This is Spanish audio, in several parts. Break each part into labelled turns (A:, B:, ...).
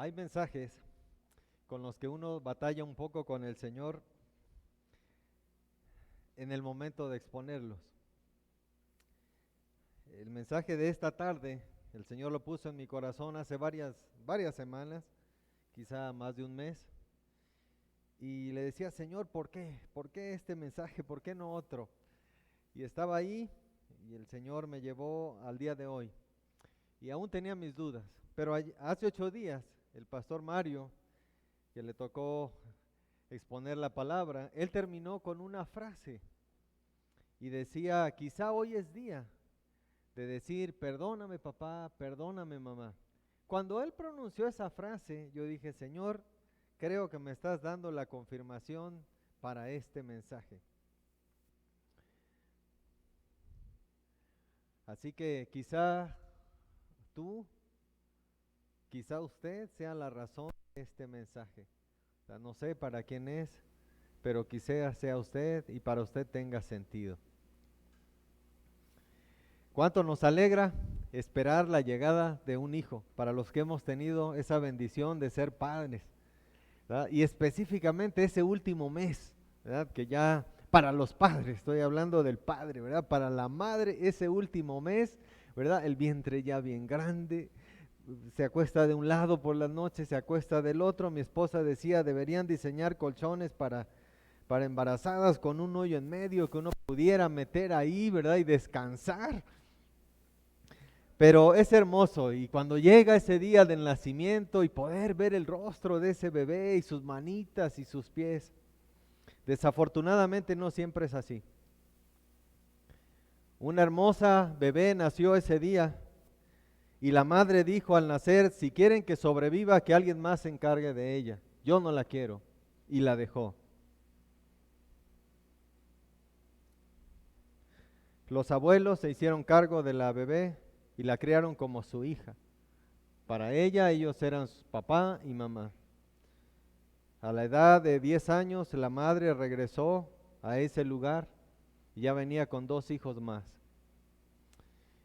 A: Hay mensajes con los que uno batalla un poco con el Señor en el momento de exponerlos. El mensaje de esta tarde, el Señor lo puso en mi corazón hace varias semanas, quizá más de un mes, y le decía, Señor, ¿por qué? ¿Por qué este mensaje? ¿Por qué no otro? Y estaba ahí y el Señor me llevó al día de hoy. Y aún tenía mis dudas, pero hace 8 días el pastor Mario, que le tocó exponer la palabra, él terminó con una frase y decía, quizá hoy es día de decir, perdóname papá, perdóname mamá. Cuando él pronunció esa frase, yo dije, Señor, creo que me estás dando la confirmación para este mensaje. Así que quizá tú, quizá usted sea la razón de este mensaje. O sea, no sé para quién es, pero quizá sea usted y para usted tenga sentido. ¿Cuánto nos alegra esperar la llegada de un hijo para los que hemos tenido esa bendición de ser padres, ¿verdad? Y específicamente ese último mes, ¿verdad? Que ya para los padres, estoy hablando del padre, ¿verdad? Para la madre ese último mes, ¿verdad? El vientre ya bien grande, se acuesta de un lado por la noche, se acuesta del otro. Mi esposa decía, deberían diseñar colchones para embarazadas con un hoyo en medio que uno pudiera meter ahí, ¿verdad? Y descansar. Pero es hermoso y cuando llega ese día del nacimiento y poder ver el rostro de ese bebé y sus manitas y sus pies, desafortunadamente no siempre es así. Una hermosa bebé nació ese día y la madre dijo al nacer, si quieren que sobreviva, que alguien más se encargue de ella. Yo no la quiero. Y la dejó. Los abuelos se hicieron cargo de la bebé y la criaron como su hija. Para ella ellos eran papá y mamá. A la edad de 10 años la madre regresó a ese lugar y ya venía con 2 hijos más.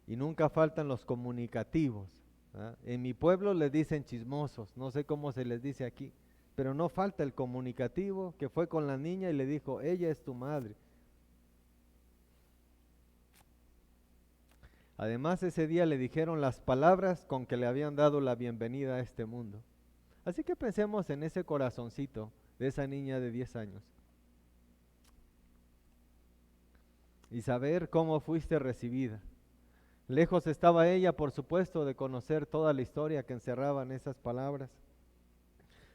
A: Y nunca faltan los comunicativos, ¿verdad? En mi pueblo les dicen chismosos, no sé cómo se les dice aquí, pero no falta el comunicativo que fue con la niña y le dijo, ella es tu madre. Además ese día le dijeron las palabras con que le habían dado la bienvenida a este mundo. Así que pensemos en ese corazoncito de esa niña de 10 años. Y saber cómo fuiste recibida. Lejos estaba ella, por supuesto, de conocer toda la historia que encerraban esas palabras.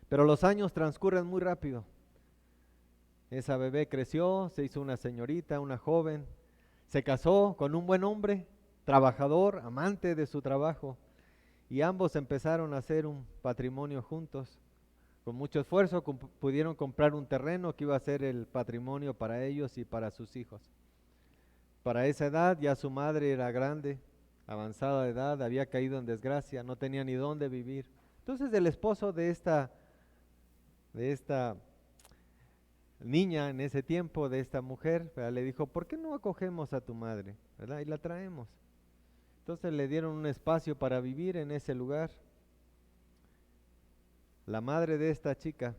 A: Pero los años transcurren muy rápido. Esa bebé creció, se hizo una señorita, una joven, se casó con un buen hombre, trabajador, amante de su trabajo, y ambos empezaron a hacer un patrimonio juntos. Con mucho esfuerzo pudieron comprar un terreno que iba a ser el patrimonio para ellos y para sus hijos. Para esa edad ya su madre era grande, avanzada de edad, había caído en desgracia, no tenía ni dónde vivir. Entonces el esposo de esta niña en ese tiempo, de esta mujer, ¿verdad? Le dijo, ¿por qué no acogemos a tu madre? ¿Verdad? Y la traemos. Entonces le dieron un espacio para vivir en ese lugar. La madre de esta chica,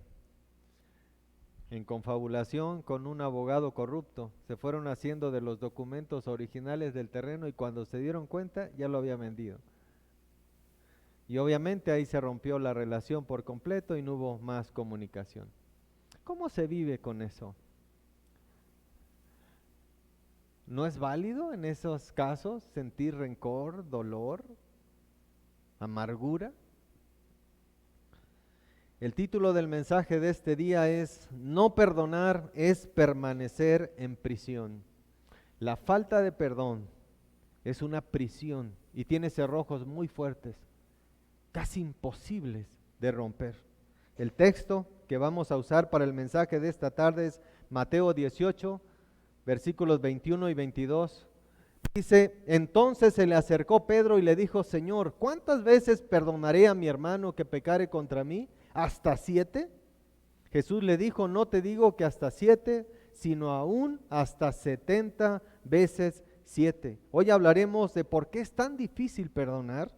A: en confabulación con un abogado corrupto, se fueron haciendo de los documentos originales del terreno y cuando se dieron cuenta ya lo había vendido. Y obviamente ahí se rompió la relación por completo y no hubo más comunicación. ¿Cómo se vive con eso? ¿No es válido en esos casos sentir rencor, dolor, amargura? El título del mensaje de este día es No perdonar es permanecer en prisión. La falta de perdón es una prisión y tiene cerrojos muy fuertes, casi imposibles de romper. El texto que vamos a usar para el mensaje de esta tarde es Mateo 18, versículos 21 y 22. Dice, entonces se le acercó Pedro y le dijo, Señor, ¿cuántas veces perdonaré a mi hermano que pecare contra mí? ¿Hasta 7? Jesús le dijo, no te digo que hasta 7, sino aún hasta 70 veces 7. Hoy hablaremos de por qué es tan difícil perdonar,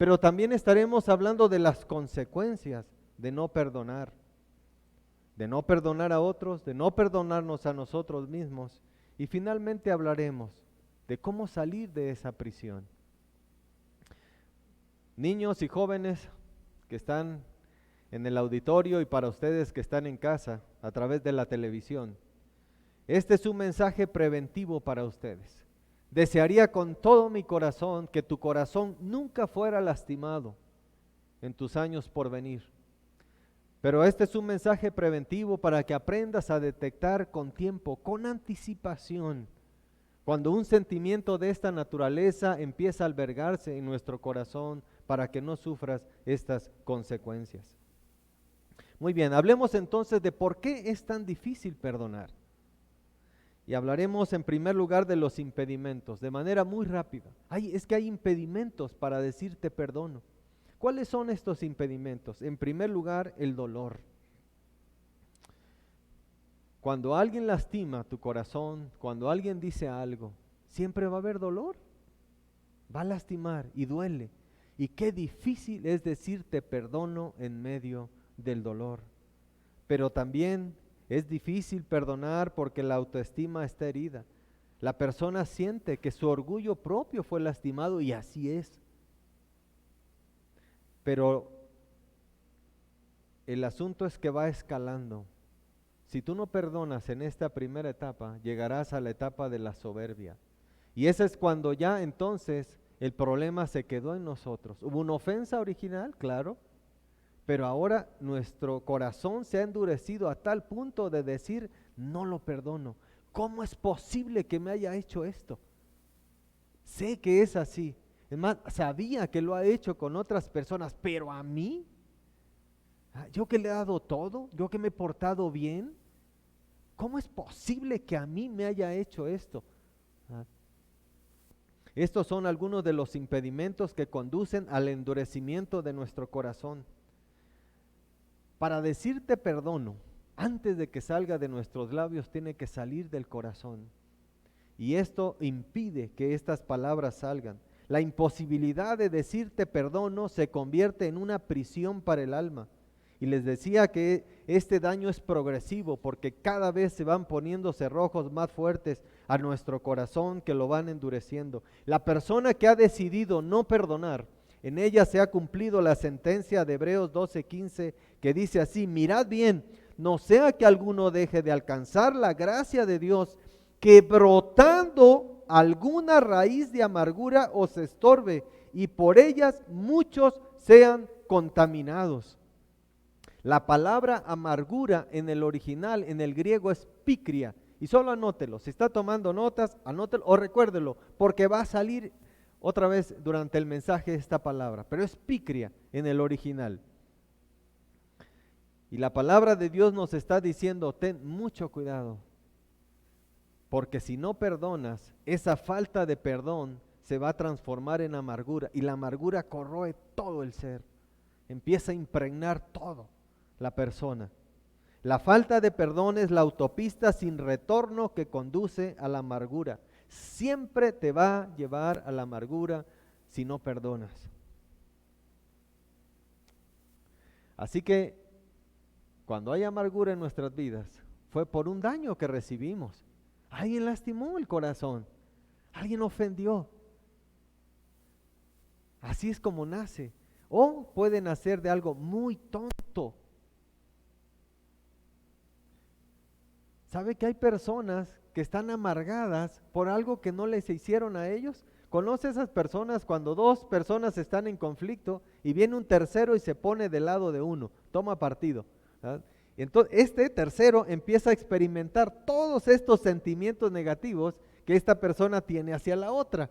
A: pero también estaremos hablando de las consecuencias de no perdonar a otros, de no perdonarnos a nosotros mismos, y finalmente hablaremos de cómo salir de esa prisión. Niños y jóvenes que están en el auditorio y para ustedes que están en casa a través de la televisión, este es un mensaje preventivo para ustedes. Desearía con todo mi corazón que tu corazón nunca fuera lastimado en tus años por venir. Pero este es un mensaje preventivo para que aprendas a detectar con tiempo, con anticipación, cuando un sentimiento de esta naturaleza empieza a albergarse en nuestro corazón para que no sufras estas consecuencias. Muy bien, hablemos entonces de por qué es tan difícil perdonar. Y hablaremos en primer lugar de los impedimentos, de manera muy rápida. Es que hay impedimentos para decir te perdono. ¿Cuáles son estos impedimentos? En primer lugar, el dolor. Cuando alguien lastima tu corazón, cuando alguien dice algo, siempre va a haber dolor. Va a lastimar y duele. Y qué difícil es decir te perdono en medio del dolor. Pero también es difícil perdonar porque la autoestima está herida. La persona siente que su orgullo propio fue lastimado y así es. Pero el asunto es que va escalando. Si tú no perdonas en esta primera etapa, llegarás a la etapa de la soberbia. Y ese es cuando ya entonces el problema se quedó en nosotros. Hubo una ofensa original, claro, pero ahora nuestro corazón se ha endurecido a tal punto de decir, no lo perdono. ¿Cómo es posible que me haya hecho esto? Sé que es así. Es más, sabía que lo ha hecho con otras personas, pero a mí, yo que le he dado todo, yo que me he portado bien, ¿cómo es posible que a mí me haya hecho esto? Estos son algunos de los impedimentos que conducen al endurecimiento de nuestro corazón. Para decirte perdono, antes de que salga de nuestros labios, tiene que salir del corazón. Y esto impide que estas palabras salgan. La imposibilidad de decirte perdono se convierte en una prisión para el alma. Y les decía que este daño es progresivo porque cada vez se van poniendo cerrojos más fuertes a nuestro corazón que lo van endureciendo. La persona que ha decidido no perdonar, en ella se ha cumplido la sentencia de Hebreos 12:15 que dice así, mirad bien, no sea que alguno deje de alcanzar la gracia de Dios, que brotando alguna raíz de amargura os estorbe y por ellas muchos sean contaminados. La palabra amargura en el original, en el griego es picria, y solo anótelo, si está tomando notas, anótelo o recuérdelo, porque va a salir otra vez durante el mensaje esta palabra, pero es picria en el original. Y la palabra de Dios nos está diciendo, ten mucho cuidado, porque si no perdonas, esa falta de perdón se va a transformar en amargura, y la amargura corroe todo el ser, empieza a impregnar todo la persona. La falta de perdón es la autopista sin retorno que conduce a la amargura. Siempre te va a llevar a la amargura si no perdonas. Así que cuando hay amargura en nuestras vidas, fue por un daño que recibimos. Alguien lastimó el corazón, alguien ofendió. Así es como nace. O puede nacer de algo muy tonto. ¿Sabe que hay personas que están amargadas por algo que no les hicieron a ellos? ¿Conoce esas personas cuando dos personas están en conflicto y viene un tercero y se pone del lado de uno, toma partido? ¿Verdad? Entonces este tercero empieza a experimentar todos estos sentimientos negativos que esta persona tiene hacia la otra.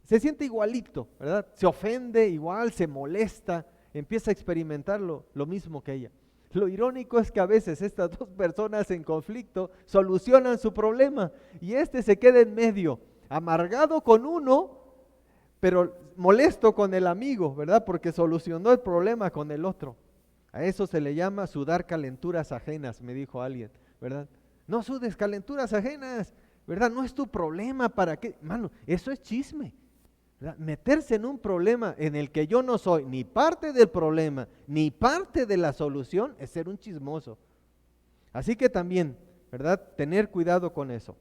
A: Se siente igualito, ¿verdad? Se ofende igual, se molesta, empieza a experimentar lo mismo que ella. Lo irónico es que a veces estas dos personas en conflicto solucionan su problema y este se queda en medio, amargado con uno, pero molesto con el amigo, ¿verdad? Porque solucionó el problema con el otro. A eso se le llama sudar calenturas ajenas, me dijo alguien, ¿verdad? No sudes calenturas ajenas, ¿verdad? No es tu problema, ¿para qué? Mano, eso es chisme. ¿verdad? Meterse en un problema en el que yo no soy ni parte del problema, ni parte de la solución, es ser un chismoso. Así que también, ¿verdad? Tener cuidado con eso.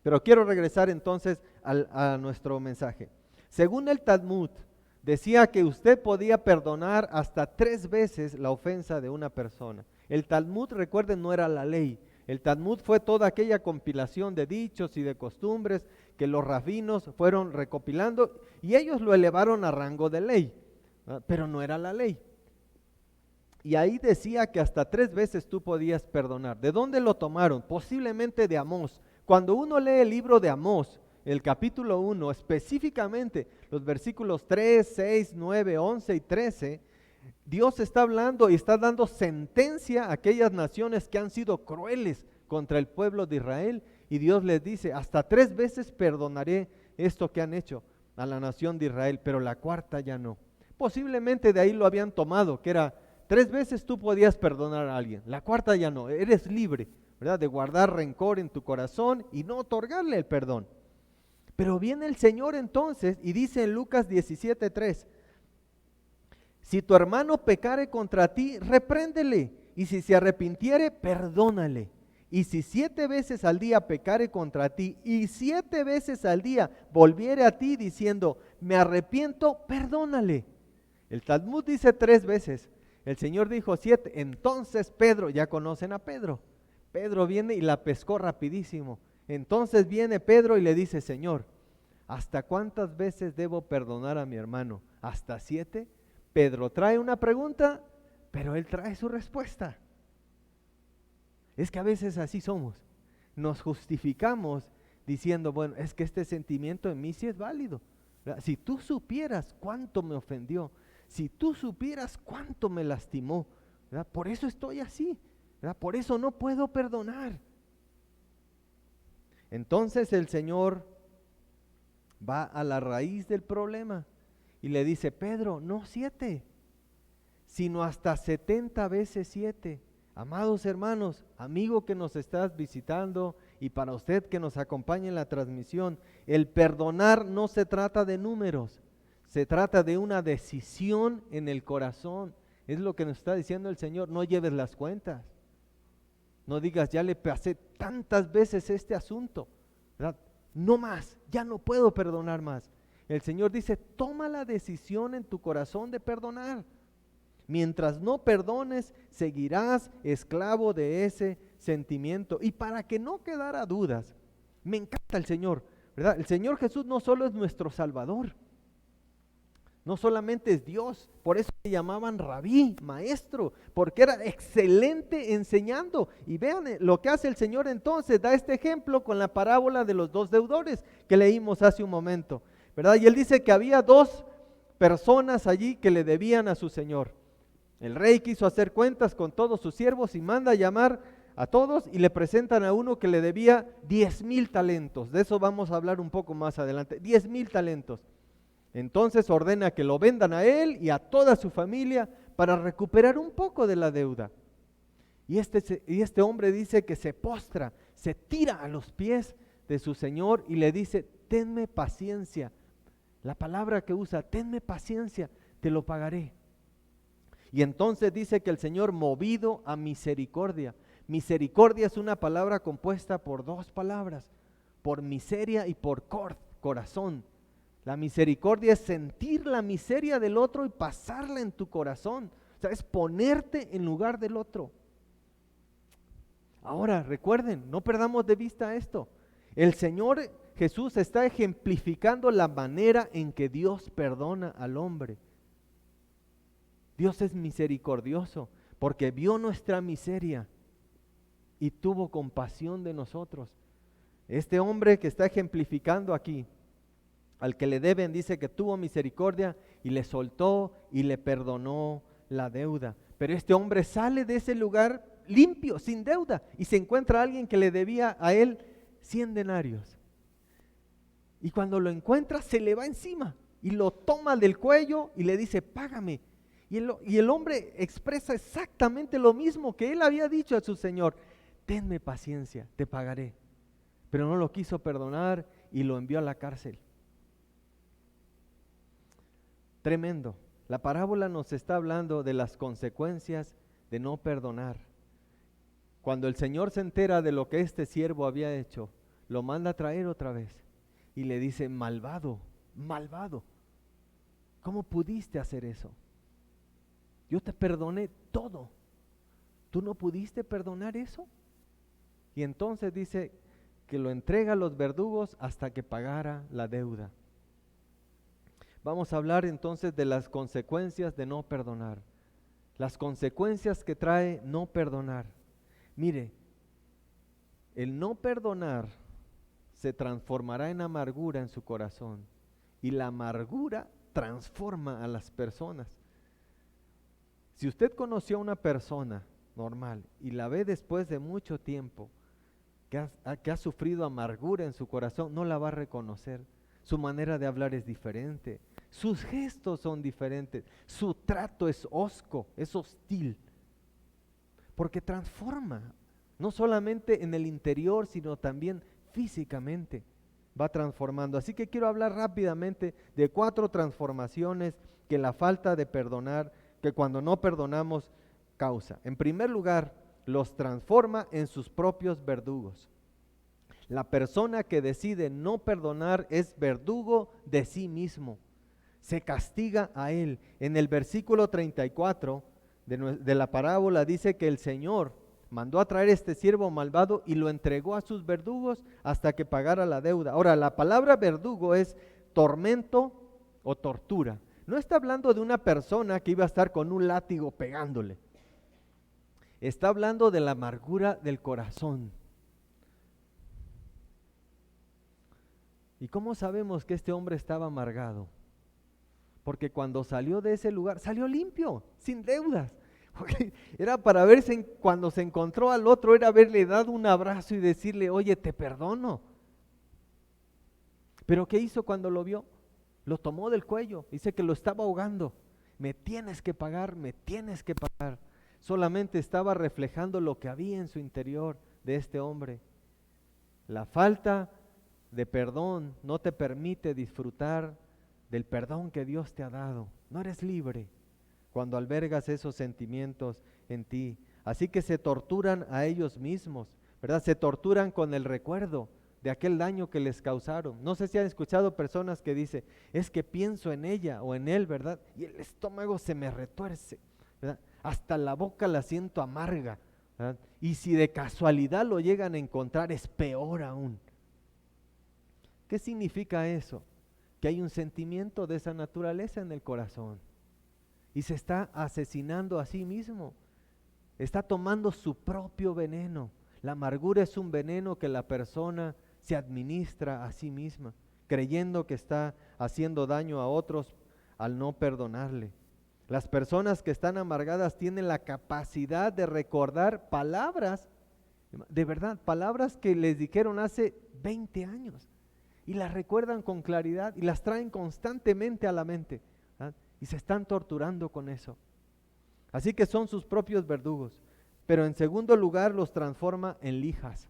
A: Pero quiero regresar entonces a nuestro mensaje. Según el Talmud, decía que usted podía perdonar hasta 3 veces la ofensa de una persona. El Talmud, recuerden, no era la ley. El Talmud fue toda aquella compilación de dichos y de costumbres que los rabinos fueron recopilando y ellos lo elevaron a rango de ley, pero no era la ley. Y ahí decía que hasta 3 veces tú podías perdonar. ¿De dónde lo tomaron? Posiblemente de Amós. Cuando uno lee el libro de Amós, el capítulo 1, específicamente los versículos 3, 6, 9, 11 y 13, Dios está hablando y está dando sentencia a aquellas naciones que han sido crueles contra el pueblo de Israel. Y Dios les dice, hasta 3 veces perdonaré esto que han hecho a la nación de Israel, pero la cuarta ya no. Posiblemente de ahí lo habían tomado, que era 3 veces tú podías perdonar a alguien, la cuarta ya no, eres libre, ¿verdad? De guardar rencor en tu corazón y no otorgarle el perdón. Pero viene el Señor entonces y dice en Lucas 17:3, si tu hermano pecare contra ti, repréndele, y si se arrepintiere, perdónale. Y si 7 veces al día pecare contra ti, y 7 veces al día volviere a ti diciendo, me arrepiento, perdónale. El Talmud dice 3 veces, el Señor dijo 7, entonces Pedro, ya conocen a Pedro, Pedro viene y la pescó rapidísimo. Entonces viene Pedro y le dice, Señor, ¿hasta cuántas veces debo perdonar a mi hermano? ¿Hasta 7? Pedro trae una pregunta, pero él trae su respuesta. Es que a veces así somos. Nos justificamos diciendo, bueno, es que este sentimiento en mí sí es válido. ¿Verdad? Si tú supieras cuánto me ofendió, si tú supieras cuánto me lastimó, ¿verdad? Por eso estoy así, ¿verdad? Por eso no puedo perdonar. Entonces el Señor va a la raíz del problema y le dice, Pedro, no 7, sino hasta 70 veces 7. Amados hermanos, amigo que nos estás visitando y para usted que nos acompaña en la transmisión, el perdonar no se trata de números, se trata de una decisión en el corazón. Es lo que nos está diciendo el Señor, no lleves las cuentas. No digas, ya le pasé tantas veces este asunto, ¿verdad? No más, ya no puedo perdonar más. El Señor dice, toma la decisión en tu corazón de perdonar. Mientras no perdones, seguirás esclavo de ese sentimiento. Y para que no quedara dudas, me encanta el Señor, ¿verdad? El Señor Jesús no solo es nuestro Salvador, no solamente es Dios, por eso le llamaban rabí, maestro, porque era excelente enseñando. Y vean lo que hace el Señor entonces, da este ejemplo con la parábola de los 2 deudores que leímos hace un momento, ¿verdad? Y él dice que había 2 personas allí que le debían a su Señor. El rey quiso hacer cuentas con todos sus siervos y manda a llamar a todos y le presentan a uno que le debía 10,000 talentos. De eso vamos a hablar un poco más adelante, 10,000 talentos. Entonces ordena que lo vendan a él y a toda su familia para recuperar un poco de la deuda. Y este hombre dice que se postra, se tira a los pies de su Señor y le dice, tenme paciencia. La palabra que usa, tenme paciencia, te lo pagaré. Y entonces dice que el Señor, movido a misericordia. Misericordia es una palabra compuesta por 2 palabras, por miseria y por corazón. La misericordia es sentir la miseria del otro y pasarla en tu corazón. O sea, es ponerte en lugar del otro. Ahora, recuerden, no perdamos de vista esto. El Señor Jesús está ejemplificando la manera en que Dios perdona al hombre. Dios es misericordioso porque vio nuestra miseria y tuvo compasión de nosotros. Este hombre que está ejemplificando aquí, al que le deben, dice que tuvo misericordia y le soltó y le perdonó la deuda. Pero este hombre sale de ese lugar limpio, sin deuda, y se encuentra a alguien que le debía a él 100 denarios. Y cuando lo encuentra, se le va encima y lo toma del cuello y le dice, págame. Y el hombre expresa exactamente lo mismo que él había dicho a su Señor, tenme paciencia, te pagaré. Pero no lo quiso perdonar y lo envió a la cárcel. Tremendo. La parábola nos está hablando de las consecuencias de no perdonar. Cuando el Señor se entera de lo que este siervo había hecho, lo manda a traer otra vez y le dice: malvado, malvado, ¿cómo pudiste hacer eso? Yo te perdoné todo. ¿Tú no pudiste perdonar eso? Y entonces dice que lo entrega a los verdugos hasta que pagara la deuda. Vamos a hablar entonces de las consecuencias de no perdonar. Las consecuencias que trae no perdonar. Mire, el no perdonar se transformará en amargura en su corazón, y la amargura transforma a las personas. Si usted conoció a una persona normal y la ve después de mucho tiempo que ha sufrido amargura en su corazón, no la va a reconocer. Su manera de hablar es diferente, sus gestos son diferentes, su trato es hosco, es hostil, porque transforma, no solamente en el interior, sino también físicamente, va transformando. Así que quiero hablar rápidamente de 4 transformaciones que la falta de perdonar, que cuando no perdonamos, causa. En primer lugar, los transforma en sus propios verdugos. La persona que decide no perdonar es verdugo de sí mismo. Se castiga a él. En el versículo 34 de la parábola dice que el Señor mandó a traer este siervo malvado y lo entregó a sus verdugos hasta que pagara la deuda. Ahora, la palabra verdugo es tormento o tortura. No está hablando de una persona que iba a estar con un látigo pegándole. Está hablando de la amargura del corazón. ¿Y cómo sabemos que este hombre estaba amargado? Porque cuando salió de ese lugar, salió limpio, sin deudas. Era para verse, cuando se encontró al otro, era haberle dado un abrazo y decirle: oye, te perdono. Pero ¿qué hizo cuando lo vio? Lo tomó del cuello, dice que lo estaba ahogando. Me tienes que pagar, me tienes que pagar. Solamente estaba reflejando lo que había en su interior de este hombre. La falta de perdón no te permite disfrutar del perdón que Dios te ha dado. No eres libre cuando albergas esos sentimientos en ti. Así que se torturan a ellos mismos, ¿verdad? Se torturan con el recuerdo de aquel daño que les causaron. No sé si han escuchado personas que dicen: es que pienso en ella o en él, ¿verdad? Y el estómago se me retuerce, ¿verdad? Hasta la boca la siento amarga, ¿verdad? Y si de casualidad lo llegan a encontrar, es peor aún. ¿Qué significa eso? Que hay un sentimiento de esa naturaleza en el corazón y se está asesinando a sí mismo, está tomando su propio veneno. La amargura es un veneno que la persona se administra a sí misma, creyendo que está haciendo daño a otros al no perdonarle. Las personas que están amargadas tienen la capacidad de recordar palabras, de verdad, palabras que les dijeron hace 20 años. Y las recuerdan con claridad y las traen constantemente a la mente, ¿verdad? Y se están torturando con eso. Así que son sus propios verdugos. Pero en segundo lugar, los transforma en lijas.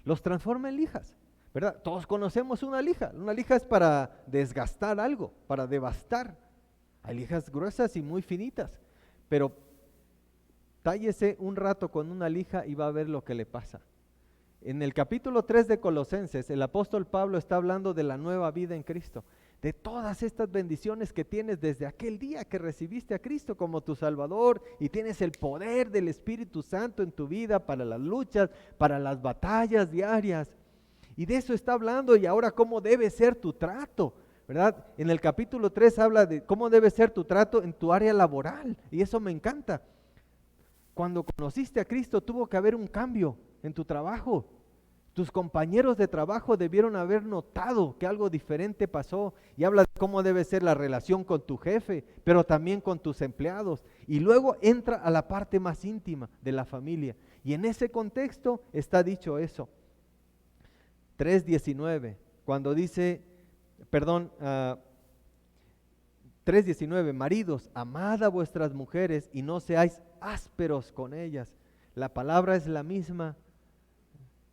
A: Los transforma en lijas, ¿verdad? Todos conocemos una lija. Una lija es para desgastar algo, para devastar. Hay lijas gruesas y muy finitas, pero tállese un rato con una lija y va a ver lo que le pasa. En el capítulo 3 de Colosenses, el apóstol Pablo está hablando de la nueva vida en Cristo, de todas estas bendiciones que tienes desde aquel día que recibiste a Cristo como tu Salvador y tienes el poder del Espíritu Santo en tu vida para las luchas, para las batallas diarias. Y de eso está hablando. Y ahora, ¿cómo debe ser tu trato? ¿Verdad? En el capítulo 3 habla de cómo debe ser tu trato en tu área laboral, y eso me encanta. Cuando conociste a Cristo tuvo que haber un cambio en tu trabajo. Tus compañeros de trabajo debieron haber notado que algo diferente pasó, y habla de cómo debe ser la relación con tu jefe, pero también con tus empleados, y luego entra a la parte más íntima de la familia, y en ese contexto está dicho eso. 3:19, cuando dice, 3:19, maridos, amad a vuestras mujeres y no seáis ásperos con ellas. La palabra es la misma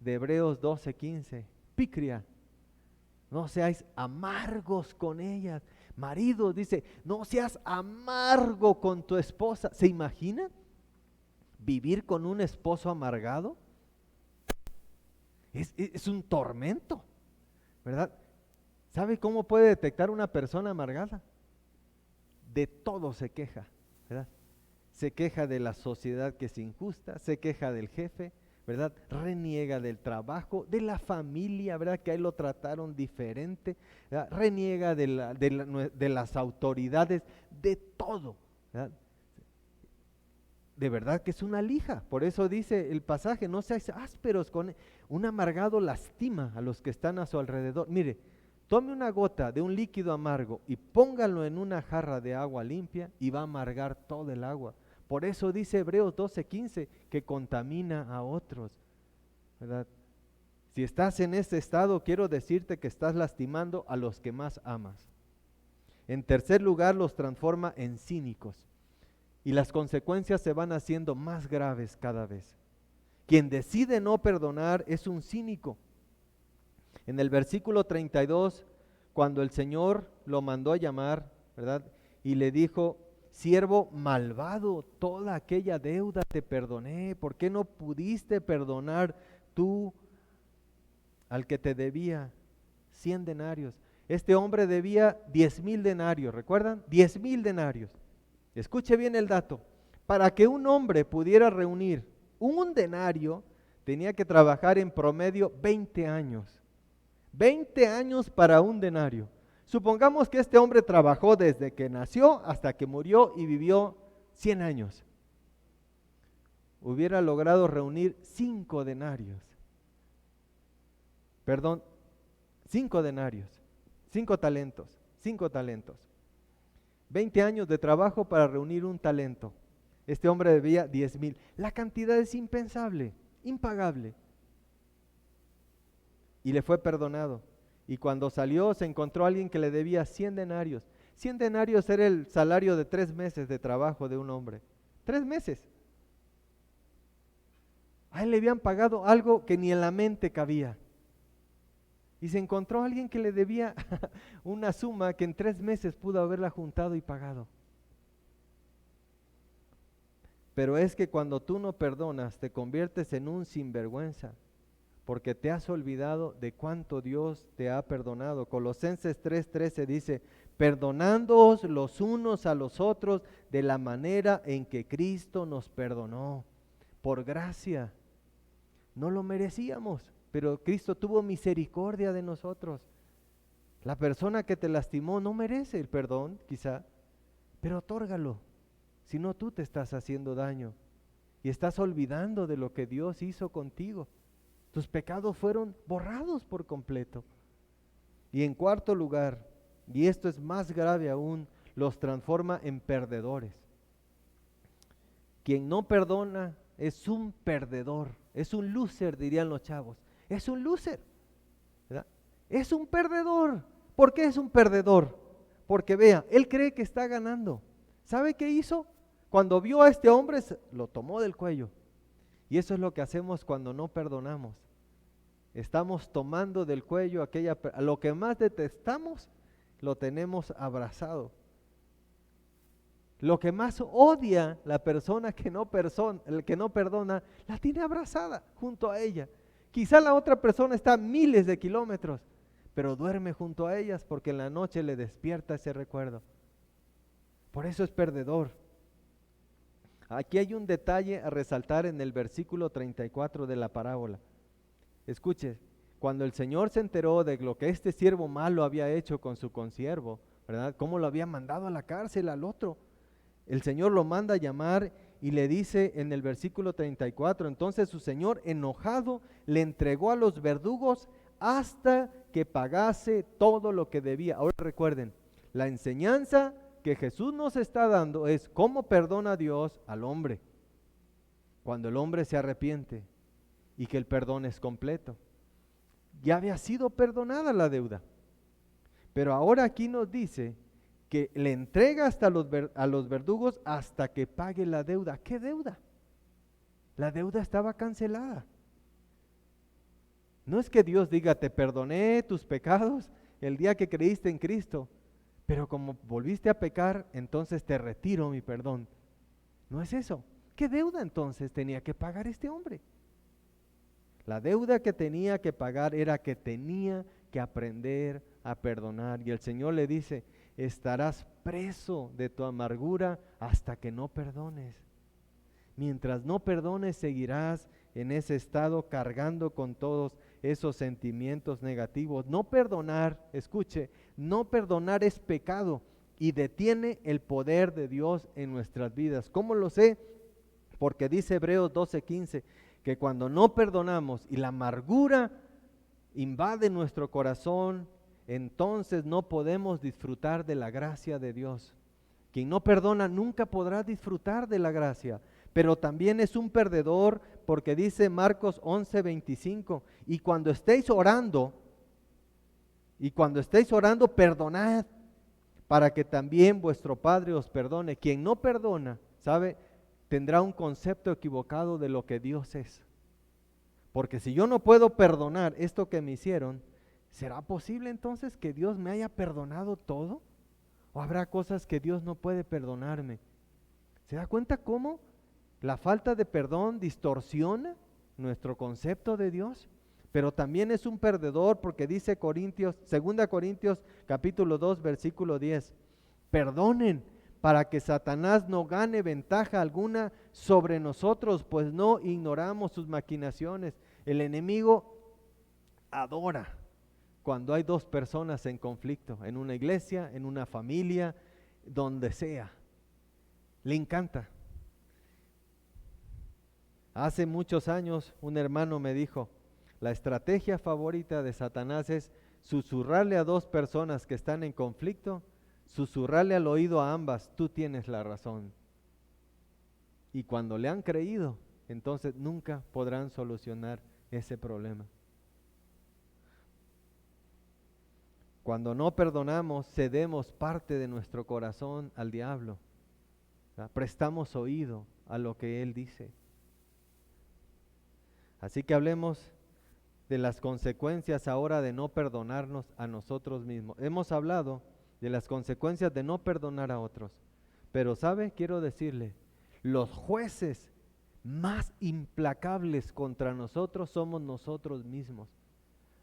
A: de Hebreos 12:15, picria. No seáis amargos con ellas. Marido, dice, no seas amargo con tu esposa. ¿Se imagina vivir con un esposo amargado? Es un tormento, ¿verdad? ¿Sabe cómo puede detectar una persona amargada? De todo se queja, ¿verdad? Se queja de la sociedad que es injusta, se queja del jefe, ¿verdad? Reniega del trabajo, de la familia, ¿verdad? Que a él lo trataron diferente, ¿verdad? Reniega de las autoridades, de todo, ¿verdad? De verdad que es una lija. Por eso dice el pasaje, no seáis ásperos con él. Un amargado lastima a los que están a su alrededor. Mire, tome una gota de un líquido amargo y póngalo en una jarra de agua limpia y va a amargar todo el agua. Por eso dice Hebreos 12:15 que contamina a otros, ¿verdad? Si estás en este estado, quiero decirte que estás lastimando a los que más amas. En tercer lugar, los transforma en cínicos. Y las consecuencias se van haciendo más graves cada vez. Quien decide no perdonar es un cínico. En el versículo 32, cuando el Señor lo mandó a llamar, ¿verdad? Y le dijo, siervo malvado, toda aquella deuda te perdoné, ¿por qué no pudiste perdonar tú al que te debía 100 denarios? Este hombre debía 10,000 denarios, ¿recuerdan? 10,000 denarios. Escuche bien el dato. Para que un hombre pudiera reunir un denario, tenía que trabajar en promedio 20 años. 20 años para un denario. Supongamos que este hombre trabajó desde que nació hasta que murió y vivió 100 años. Hubiera logrado reunir 5 denarios. Perdón, 5 denarios, 5 talentos, 5 talentos. 20 años de trabajo para reunir un talento. Este hombre debía 10,000. La cantidad es impensable, impagable. Y le fue perdonado. Y cuando salió se encontró a alguien que le debía 100 denarios. 100 denarios era el salario de 3 meses de trabajo de un hombre. 3 meses. A él le habían pagado algo que ni en la mente cabía. Y se encontró a alguien que le debía una suma que en 3 meses pudo haberla juntado y pagado. Pero es que cuando tú no perdonas, te conviertes en un sinvergüenza, porque te has olvidado de cuánto Dios te ha perdonado. Colosenses 3:13 dice, perdonándoos los unos a los otros de la manera en que Cristo nos perdonó, por gracia. No lo merecíamos, pero Cristo tuvo misericordia de nosotros. La persona que te lastimó no merece el perdón, quizá, pero otórgalo. Si no, tú te estás haciendo daño y estás olvidando de lo que Dios hizo contigo. Tus pecados fueron borrados por completo. Y en cuarto lugar, y esto es más grave aún, los transforma en perdedores. Quien no perdona es un perdedor, es un loser, dirían los chavos. Es un loser, ¿verdad? Es un perdedor. ¿Por qué es un perdedor? Porque vea, él cree que está ganando. ¿Sabe qué hizo? Cuando vio a este hombre, lo tomó del cuello. Y eso es lo que hacemos cuando no perdonamos. Estamos tomando del cuello a lo que más detestamos, lo tenemos abrazado. Lo que más odia la persona el que no perdona, la tiene abrazada junto a ella. Quizá la otra persona está a miles de kilómetros, pero duerme junto a ellas porque en la noche le despierta ese recuerdo. Por eso es perdedor. Aquí hay un detalle a resaltar en el versículo 34 de la parábola. Escuche, cuando el Señor se enteró de lo que este siervo malo había hecho con su consiervo, ¿verdad? Cómo lo había mandado a la cárcel al otro. El Señor lo manda a llamar y le dice en el versículo 34, entonces su Señor enojado le entregó a los verdugos hasta que pagase todo lo que debía. Ahora recuerden, la enseñanza que Jesús nos está dando es cómo perdona Dios al hombre cuando el hombre se arrepiente y que el perdón es completo. Ya había sido perdonada la deuda, pero ahora aquí nos dice que le entrega a los verdugos hasta que pague la deuda. ¿Qué deuda? La deuda estaba cancelada. No es que Dios diga, te perdoné tus pecados el día que creíste en Cristo, pero como volviste a pecar, entonces te retiro mi perdón. No es eso. ¿Qué deuda entonces tenía que pagar este hombre? La deuda que tenía que pagar era que tenía que aprender a perdonar. Y el Señor le dice, estarás preso de tu amargura hasta que no perdones. Mientras no perdones, seguirás en ese estado cargando con todos esos sentimientos negativos. No perdonar, escuche, no perdonar es pecado y detiene el poder de Dios en nuestras vidas. ¿Cómo lo sé? Porque dice Hebreos 12:15 que cuando no perdonamos y la amargura invade nuestro corazón, entonces no podemos disfrutar de la gracia de Dios. Quien no perdona nunca podrá disfrutar de la gracia, pero también es un perdedor, porque dice Marcos 11:25, y cuando estéis orando, perdonad, para que también vuestro Padre os perdone. Quien no perdona, ¿sabe?, tendrá un concepto equivocado de lo que Dios es. Porque si yo no puedo perdonar esto que me hicieron, ¿será posible entonces que Dios me haya perdonado todo? ¿O habrá cosas que Dios no puede perdonarme? ¿Se da cuenta cómo la falta de perdón distorsiona nuestro concepto de Dios? Pero también es un perdedor, porque dice 2 Corintios capítulo 2 versículo 10, perdonen para que Satanás no gane ventaja alguna sobre nosotros, pues no ignoramos sus maquinaciones. El enemigo adora cuando hay dos personas en conflicto, en una iglesia, en una familia, donde sea. Le encanta. Hace muchos años un hermano me dijo, la estrategia favorita de Satanás es susurrarle a dos personas que están en conflicto, susurrarle al oído a ambas, tú tienes la razón. Y cuando le han creído, entonces nunca podrán solucionar ese problema. Cuando no perdonamos, cedemos parte de nuestro corazón al diablo. Prestamos oído a lo que él dice. Así que hablemos de las consecuencias ahora de no perdonarnos a nosotros mismos. Hemos hablado de las consecuencias de no perdonar a otros, pero ¿sabe? Quiero decirle, los jueces más implacables contra nosotros somos nosotros mismos.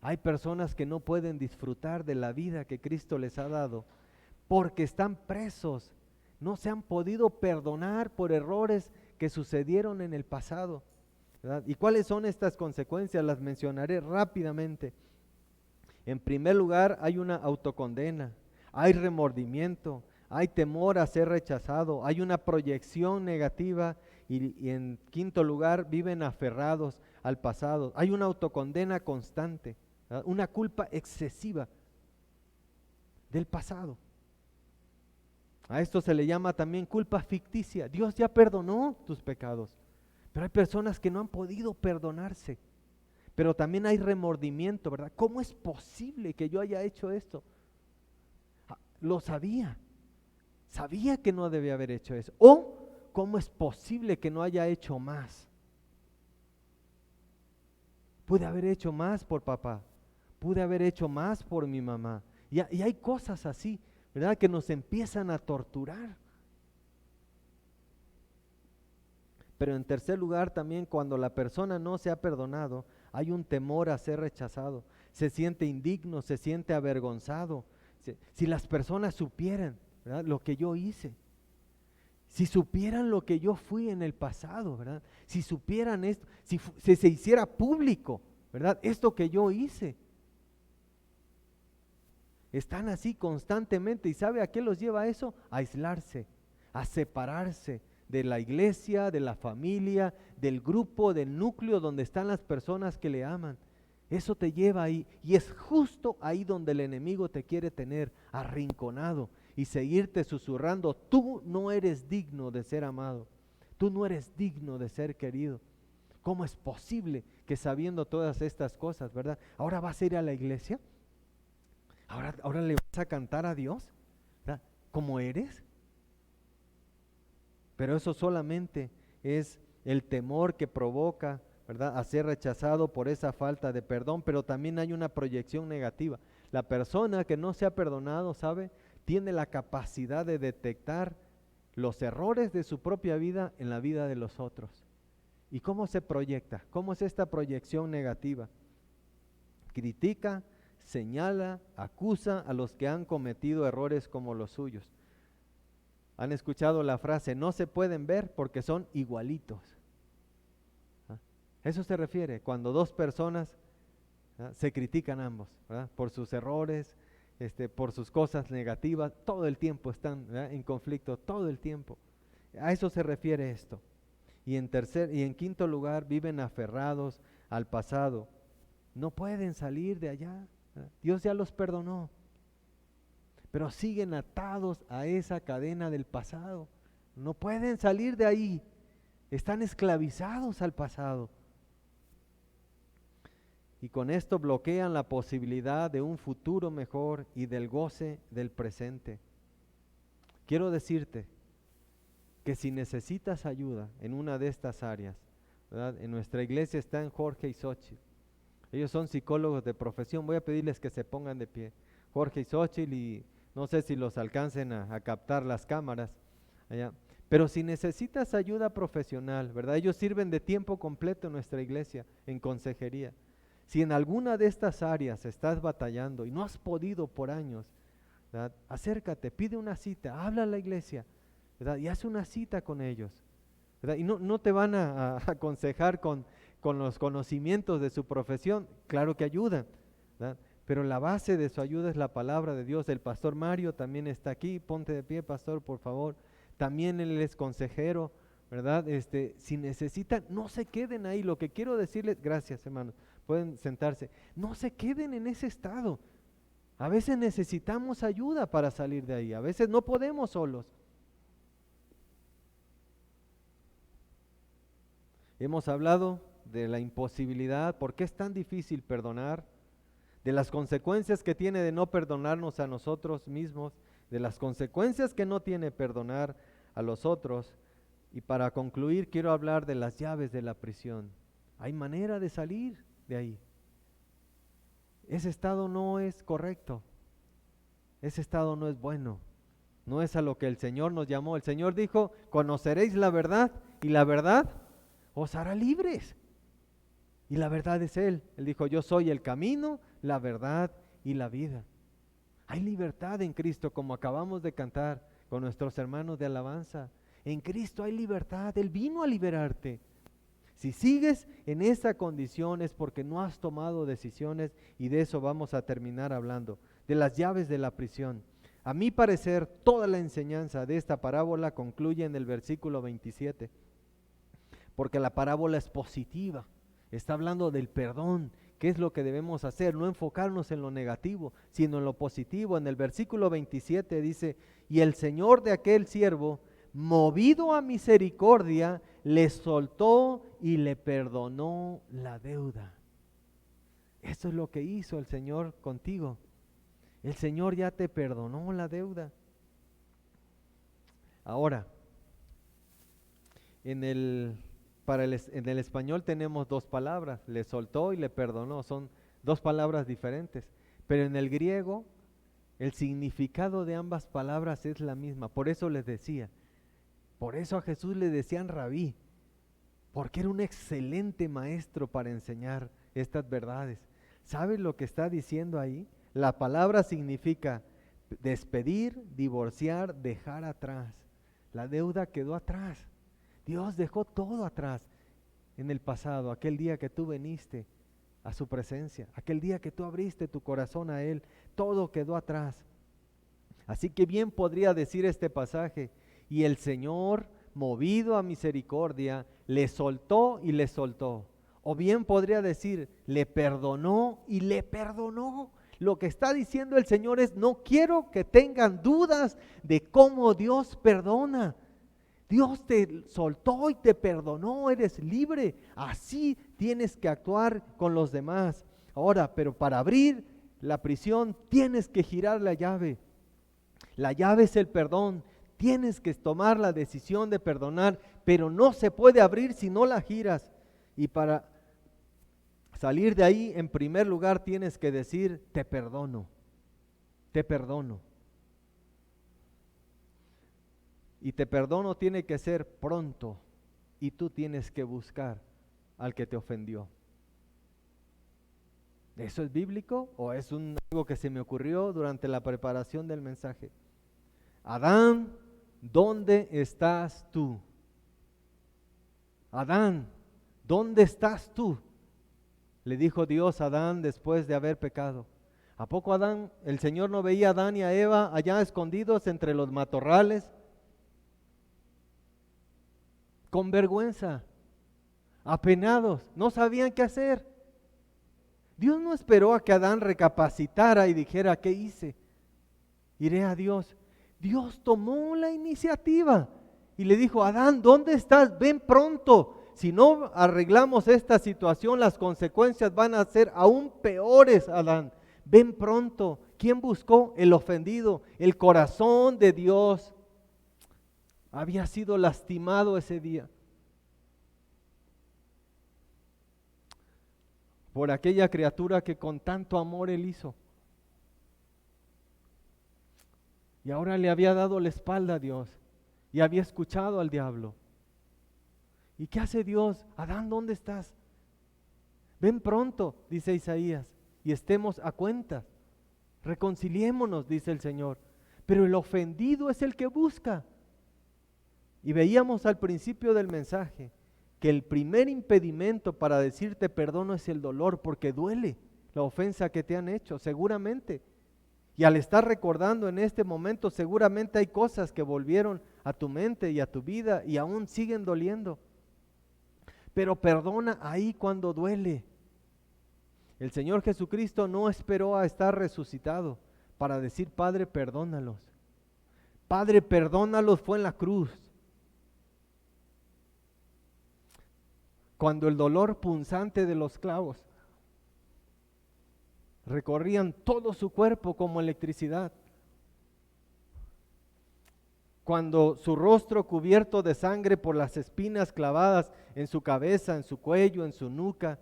A: Hay personas que no pueden disfrutar de la vida que Cristo les ha dado porque están presos, no se han podido perdonar por errores que sucedieron en el pasado, ¿verdad? ¿Y cuáles son estas consecuencias? Las mencionaré rápidamente. En primer lugar, hay una autocondena, hay remordimiento, hay temor a ser rechazado, hay una proyección negativa y en quinto lugar, viven aferrados al pasado. Hay una autocondena constante, ¿verdad? Una culpa excesiva del pasado. A esto se le llama también culpa ficticia. Dios ya perdonó tus pecados, pero hay personas que no han podido perdonarse. Pero también hay remordimiento, ¿verdad? ¿Cómo es posible que yo haya hecho esto? Lo sabía que no debía haber hecho eso. O, ¿cómo es posible que no haya hecho más? Pude haber hecho más por papá, pude haber hecho más por mi mamá. Y hay cosas así, ¿verdad?, que nos empiezan a torturar. Pero en tercer lugar también, cuando la persona no se ha perdonado, hay un temor a ser rechazado, se siente indigno, se siente avergonzado. Si las personas supieran, ¿verdad?, lo que yo hice, si supieran lo que yo fui en el pasado, ¿verdad?, si supieran esto, si se hiciera público, ¿verdad?, esto que yo hice. Están así constantemente, ¿y sabe a qué los lleva eso? A aislarse, a separarse de la iglesia, de la familia, del grupo, del núcleo donde están las personas que le aman. Eso te lleva ahí, y es justo ahí donde el enemigo te quiere tener arrinconado y seguirte susurrando, tú no eres digno de ser amado, tú no eres digno de ser querido. ¿Cómo es posible que sabiendo todas estas cosas, verdad, ahora vas a ir a la iglesia? ¿Ahora le vas a cantar a Dios, ¿verdad?, como eres? Pero eso solamente es el temor que provoca, ¿verdad?, a ser rechazado por esa falta de perdón, pero también hay una proyección negativa. La persona que no se ha perdonado, ¿sabe?, tiene la capacidad de detectar los errores de su propia vida en la vida de los otros. ¿Y cómo se proyecta? ¿Cómo es esta proyección negativa? Critica, señala, acusa a los que han cometido errores como los suyos. ¿Han escuchado la frase, no se pueden ver porque son igualitos? Eso se refiere cuando dos personas se critican ambos, ¿verdad? Por sus errores, por sus cosas negativas, todo el tiempo están, ¿verdad?, en conflicto, todo el tiempo. A eso se refiere esto. Y en quinto lugar, viven aferrados al pasado. No pueden salir de allá, ¿verdad? Dios ya los perdonó, pero siguen atados a esa cadena del pasado. No pueden salir de ahí. Están esclavizados al pasado. Y con esto bloquean la posibilidad de un futuro mejor y del goce del presente. Quiero decirte que si necesitas ayuda en una de estas áreas, ¿verdad? En nuestra iglesia están Jorge y Xochitl. Ellos son psicólogos de profesión. Voy a pedirles que se pongan de pie. Jorge y Xochitl, y no sé si los alcancen a captar las cámaras allá. Pero si necesitas ayuda profesional, ¿verdad? Ellos sirven de tiempo completo en nuestra iglesia, en consejería. Si en alguna de estas áreas estás batallando y no has podido por años, ¿verdad?, acércate, pide una cita, habla a la iglesia, ¿verdad?, y haz una cita con ellos, ¿verdad? Y no te van a aconsejar con los conocimientos de su profesión, claro que ayudan, ¿verdad?, pero la base de su ayuda es la palabra de Dios. El pastor Mario también está aquí, ponte de pie, pastor, por favor. También él es consejero, ¿verdad? Si necesitan, no se queden ahí. Lo que quiero decirles, gracias hermanos, pueden sentarse, no se queden en ese estado. A veces necesitamos ayuda para salir de ahí, a veces no podemos solos. Hemos hablado de la imposibilidad, ¿por qué es tan difícil perdonar? De las consecuencias que tiene de no perdonarnos a nosotros mismos, de las consecuencias que no tiene perdonar a los otros. Y para concluir, quiero hablar de las llaves de la prisión. Hay manera de salir de ahí. Ese estado no es correcto, ese estado no es bueno, no es a lo que el Señor nos llamó. El Señor dijo, conoceréis la verdad y la verdad os hará libres. Y la verdad es Él. Él dijo, yo soy el camino, la verdad y la vida. Hay libertad en Cristo, como acabamos de cantar con nuestros hermanos de alabanza. En Cristo hay libertad, Él vino a liberarte. Si sigues en esa condición es porque no has tomado decisiones, y de eso vamos a terminar hablando, de las llaves de la prisión. A mi parecer, toda la enseñanza de esta parábola concluye en el versículo 27, porque la parábola es positiva. Está hablando del perdón, qué es lo que debemos hacer, no enfocarnos en lo negativo, sino en lo positivo. En el versículo 27 dice, y el Señor de aquel siervo, movido a misericordia, le soltó y le perdonó la deuda. Eso es lo que hizo el Señor contigo. El Señor ya te perdonó la deuda. Ahora, en el español tenemos dos palabras, le soltó y le perdonó, son dos palabras diferentes, pero en el griego el significado de ambas palabras es la misma. Por eso les decía, por eso a Jesús le decían rabí, porque era un excelente maestro para enseñar estas verdades. ¿Sabes lo que está diciendo ahí? La palabra significa despedir, divorciar, dejar atrás. La deuda quedó atrás. Dios dejó todo atrás en el pasado, aquel día que tú viniste a su presencia, aquel día que tú abriste tu corazón a Él, todo quedó atrás. Así que bien podría decir este pasaje, y el Señor, movido a misericordia, le soltó y le soltó. O bien podría decir, le perdonó y le perdonó. Lo que está diciendo el Señor es, no quiero que tengan dudas de cómo Dios perdona. Dios te soltó y te perdonó, eres libre. Así tienes que actuar con los demás. Ahora, pero para abrir la prisión tienes que girar la llave. La llave es el perdón. Tienes que tomar la decisión de perdonar, pero no se puede abrir si no la giras. Y para salir de ahí, en primer lugar tienes que decir, te perdono, te perdono. Y te perdono tiene que ser pronto y tú tienes que buscar al que te ofendió. ¿Eso es bíblico o es algo que se me ocurrió durante la preparación del mensaje? Adán, ¿dónde estás tú? Adán, ¿dónde estás tú? Le dijo Dios a Adán después de haber pecado. ¿A poco Adán, el Señor no veía a Adán y a Eva allá escondidos entre los matorrales? Con vergüenza, apenados, no sabían qué hacer. Dios no esperó a que Adán recapacitara y dijera, ¿qué hice? Iré a Dios. Dios tomó la iniciativa y le dijo, Adán, ¿dónde estás? Ven pronto. Si no arreglamos esta situación, las consecuencias van a ser aún peores, Adán. Ven pronto. ¿Quién buscó? El ofendido. El corazón de Dios había sido lastimado ese día por aquella criatura que con tanto amor Él hizo. Y ahora le había dado la espalda a Dios y había escuchado al diablo. ¿Y qué hace Dios? Adán, ¿dónde estás? Ven pronto, dice Isaías, y estemos a cuentas. Reconciliémonos, dice el Señor. Pero el ofendido es el que busca. Y veíamos al principio del mensaje que el primer impedimento para decirte perdono es el dolor, porque duele la ofensa que te han hecho, seguramente. Y al estar recordando en este momento, seguramente hay cosas que volvieron a tu mente y a tu vida y aún siguen doliendo. Pero perdona ahí cuando duele. El Señor Jesucristo no esperó a estar resucitado para decir, Padre, perdónalos. Padre, perdónalos fue en la cruz. Cuando el dolor punzante de los clavos recorrían todo su cuerpo como electricidad. Cuando su rostro cubierto de sangre por las espinas clavadas en su cabeza, en su cuello, en su nuca,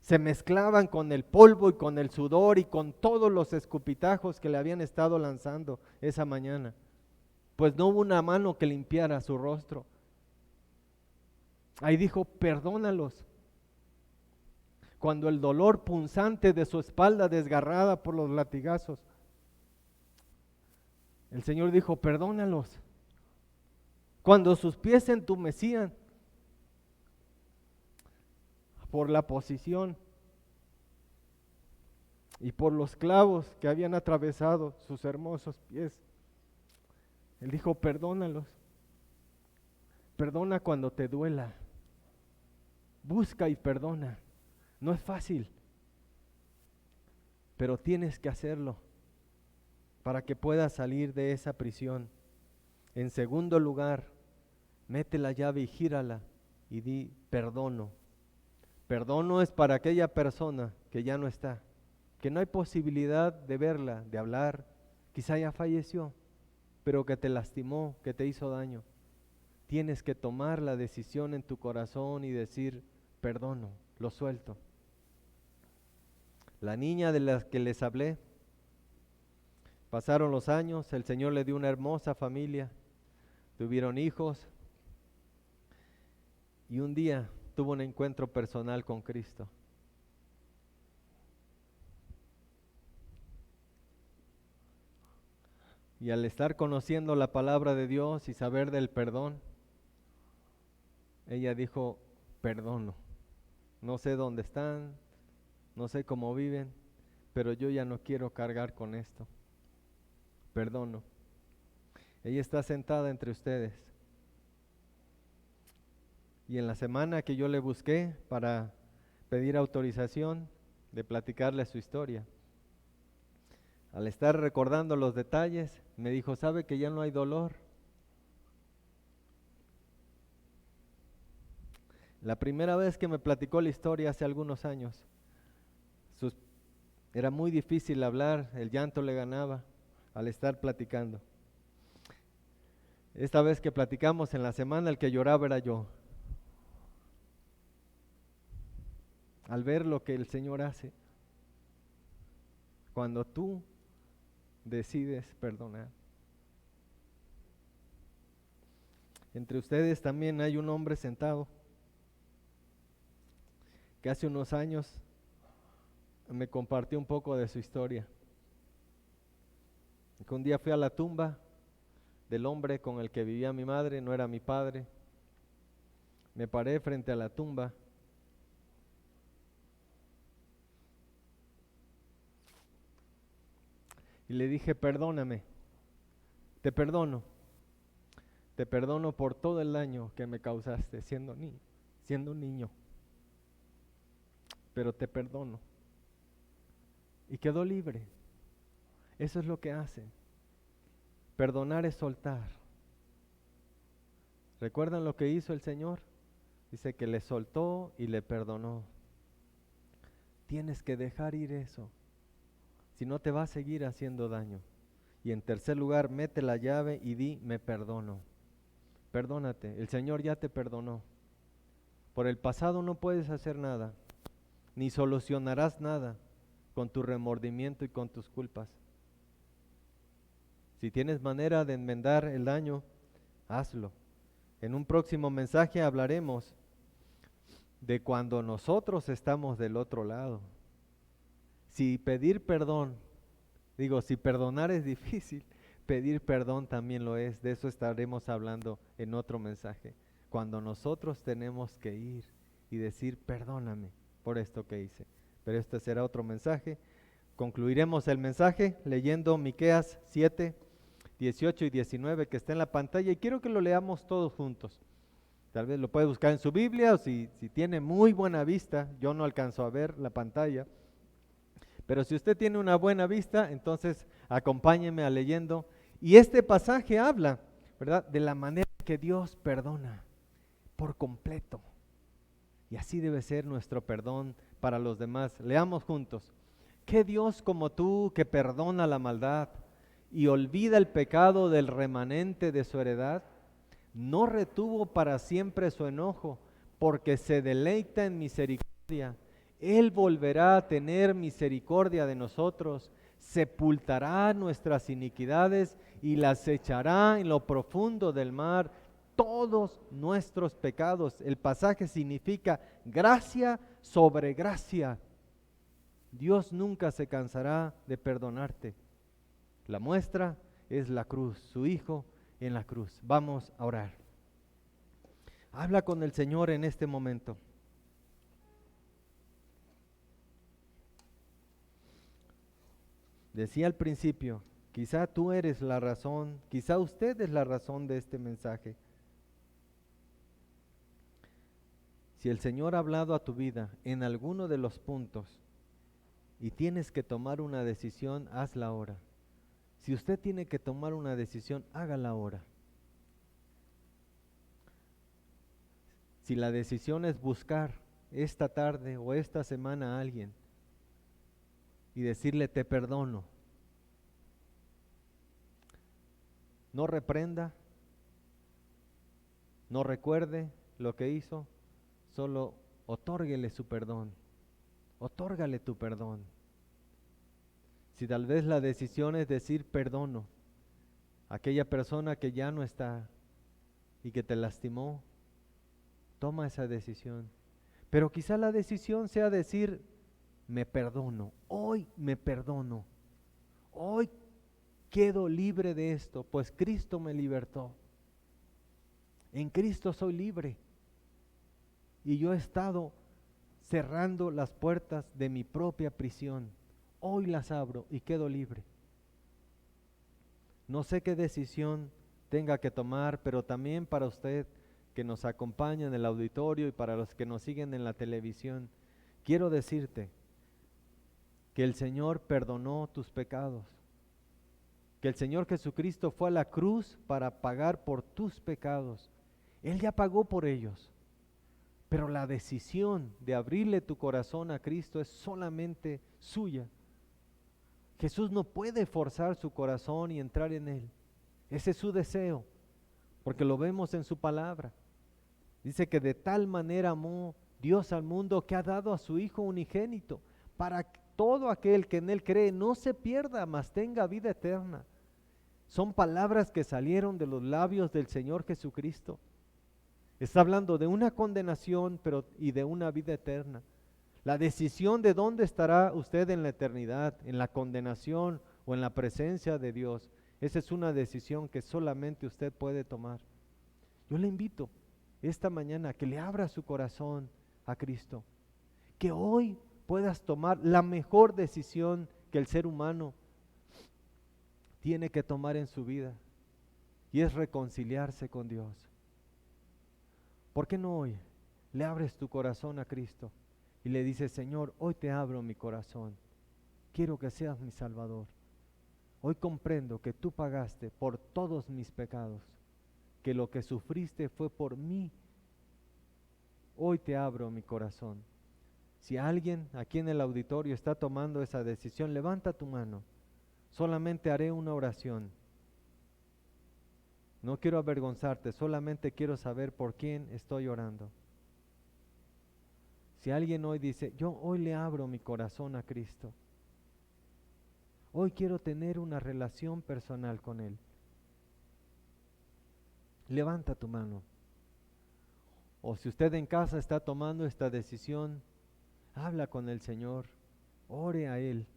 A: se mezclaban con el polvo y con el sudor y con todos los escupitajos que le habían estado lanzando esa mañana. Pues no hubo una mano que limpiara su rostro. Ahí dijo, perdónalos. Cuando el dolor punzante de su espalda desgarrada por los latigazos, el Señor dijo, perdónalos. Cuando sus pies se entumecían por la posición y por los clavos que habían atravesado sus hermosos pies, Él dijo, perdónalos. Perdona cuando te duela. Busca y perdona. No es fácil, pero tienes que hacerlo para que puedas salir de esa prisión. En segundo lugar, mete la llave y gírala y di perdono. Perdono es para aquella persona que ya no está, que no hay posibilidad de verla, de hablar, quizá ya falleció, pero que te lastimó, que te hizo daño. Tienes que tomar la decisión en tu corazón y decir perdono, lo suelto. La niña de la que les hablé, pasaron los años, el Señor le dio una hermosa familia, tuvieron hijos y un día tuvo un encuentro personal con Cristo. Y al estar conociendo la palabra de Dios y saber del perdón, ella dijo, perdono, no sé dónde están, no sé cómo viven, pero yo ya no quiero cargar con esto. Perdono. Ella está sentada entre ustedes. Y en la semana que yo le busqué para pedir autorización de platicarle su historia, al estar recordando los detalles, me dijo, ¿sabe que ya no hay dolor? La primera vez que me platicó la historia hace algunos años, era muy difícil hablar, el llanto le ganaba al estar platicando. Esta vez que platicamos en la semana, el que lloraba era yo. Al ver lo que el Señor hace, cuando tú decides perdonar. Entre ustedes también hay un hombre sentado que hace unos años me compartió un poco de su historia. Que un día fui a la tumba del hombre con el que vivía mi madre, no era mi padre. Me paré frente a la tumba y le dije, perdóname, te perdono por todo el daño que me causaste siendo un niño, pero te perdono. Y quedó libre. Eso es lo que hace. Perdonar es soltar. ¿Recuerdan lo que hizo el Señor? Dice que le soltó y le perdonó. Tienes que dejar ir eso, si no te va a seguir haciendo daño. Y en tercer lugar, mete la llave y di, me perdono. Perdónate, el Señor ya te perdonó. Por el pasado no puedes hacer nada, ni solucionarás nada con tu remordimiento y con tus culpas. Si tienes manera de enmendar el daño, hazlo. En un próximo mensaje hablaremos de cuando nosotros estamos del otro lado. Si pedir perdón, si perdonar es difícil, pedir perdón también lo es. De eso estaremos hablando en otro mensaje. Cuando nosotros tenemos que ir y decir, perdóname por esto que hice. Pero este será otro mensaje. Concluiremos el mensaje leyendo Miqueas 7, 18 y 19 que está en la pantalla, y quiero que lo leamos todos juntos. Tal vez lo puede buscar en su Biblia, o si tiene muy buena vista, yo no alcanzo a ver la pantalla, pero si usted tiene una buena vista, entonces acompáñeme a leyendo. Y este pasaje habla, ¿verdad?, de la manera que Dios perdona por completo. Y así debe ser nuestro perdón para los demás. Leamos juntos. ¿Qué Dios como tú que perdona la maldad y olvida el pecado del remanente de su heredad? No retuvo para siempre su enojo, porque se deleita en misericordia. Él volverá a tener misericordia de nosotros, sepultará nuestras iniquidades y las echará en lo profundo del mar, todos nuestros pecados. El pasaje significa gracia sobre gracia. Dios nunca se cansará de perdonarte. La muestra es la cruz, su Hijo en la cruz. Vamos a orar. Habla con el Señor en este momento. Decía al principio, quizá tú eres la razón, quizá usted es la razón de este mensaje. Si el Señor ha hablado a tu vida en alguno de los puntos y tienes que tomar una decisión, hazla ahora. Si usted tiene que tomar una decisión, hágala ahora. Si la decisión es buscar esta tarde o esta semana a alguien y decirle te perdono, no reprenda, no recuerde lo que hizo, solo otórguele su perdón, otórgale tu perdón. Si tal vez la decisión es decir perdono a aquella persona que ya no está y que te lastimó, toma esa decisión. Pero quizá la decisión sea decir me perdono, hoy me perdono, hoy quedo libre de esto, pues Cristo me libertó. En Cristo soy libre y yo he estado cerrando las puertas de mi propia prisión. Hoy las abro y quedo libre. No sé qué decisión tenga que tomar, pero también para usted que nos acompaña en el auditorio y para los que nos siguen en la televisión, quiero decirte que el Señor perdonó tus pecados, que el Señor Jesucristo fue a la cruz para pagar por tus pecados. Él ya pagó por ellos, pero la decisión de abrirle tu corazón a Cristo es solamente suya. Jesús no puede forzar su corazón y entrar en él. Ese es su deseo, porque lo vemos en su palabra. Dice que de tal manera amó Dios al mundo que ha dado a su Hijo unigénito, para que todo aquel que en él cree no se pierda, mas tenga vida eterna. Son palabras que salieron de los labios del Señor Jesucristo. Está hablando de una condenación, y de una vida eterna. La decisión de dónde estará usted en la eternidad, en la condenación o en la presencia de Dios, esa es una decisión que solamente usted puede tomar. Yo le invito esta mañana a que le abra su corazón a Cristo, que hoy puedas tomar la mejor decisión que el ser humano tiene que tomar en su vida, y es reconciliarse con Dios. ¿Por qué no hoy le abres tu corazón a Cristo y le dices: Señor, hoy te abro mi corazón, quiero que seas mi Salvador? Hoy comprendo que tú pagaste por todos mis pecados, que lo que sufriste fue por mí. Hoy te abro mi corazón. Si alguien aquí en el auditorio está tomando esa decisión, levanta tu mano. Solamente haré una oración. No quiero avergonzarte, solamente quiero saber por quién estoy orando. Si alguien hoy dice: yo hoy le abro mi corazón a Cristo, hoy quiero tener una relación personal con Él, levanta tu mano. O si usted en casa está tomando esta decisión, habla con el Señor, ore a Él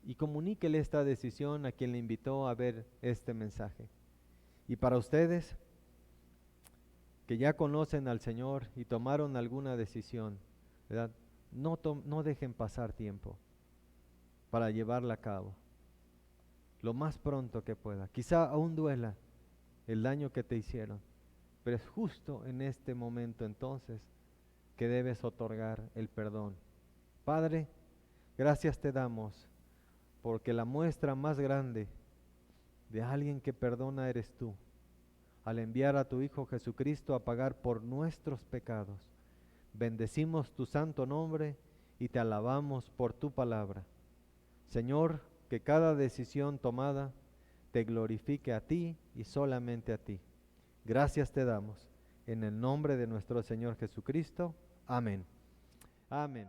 A: y comuníquele esta decisión a quien le invitó a ver este mensaje. Y para ustedes que ya conocen al Señor y tomaron alguna decisión, ¿verdad? No dejen pasar tiempo para llevarla a cabo lo más pronto que pueda. Quizá aún duela el daño que te hicieron, pero es justo en este momento entonces que debes otorgar el perdón. Padre, gracias te damos porque la muestra más grande de alguien que perdona eres tú, al enviar a tu Hijo Jesucristo a pagar por nuestros pecados. Bendecimos tu santo nombre y te alabamos por tu palabra. Señor, que cada decisión tomada te glorifique a ti y solamente a ti. Gracias te damos. En el nombre de nuestro Señor Jesucristo. Amén. Amén.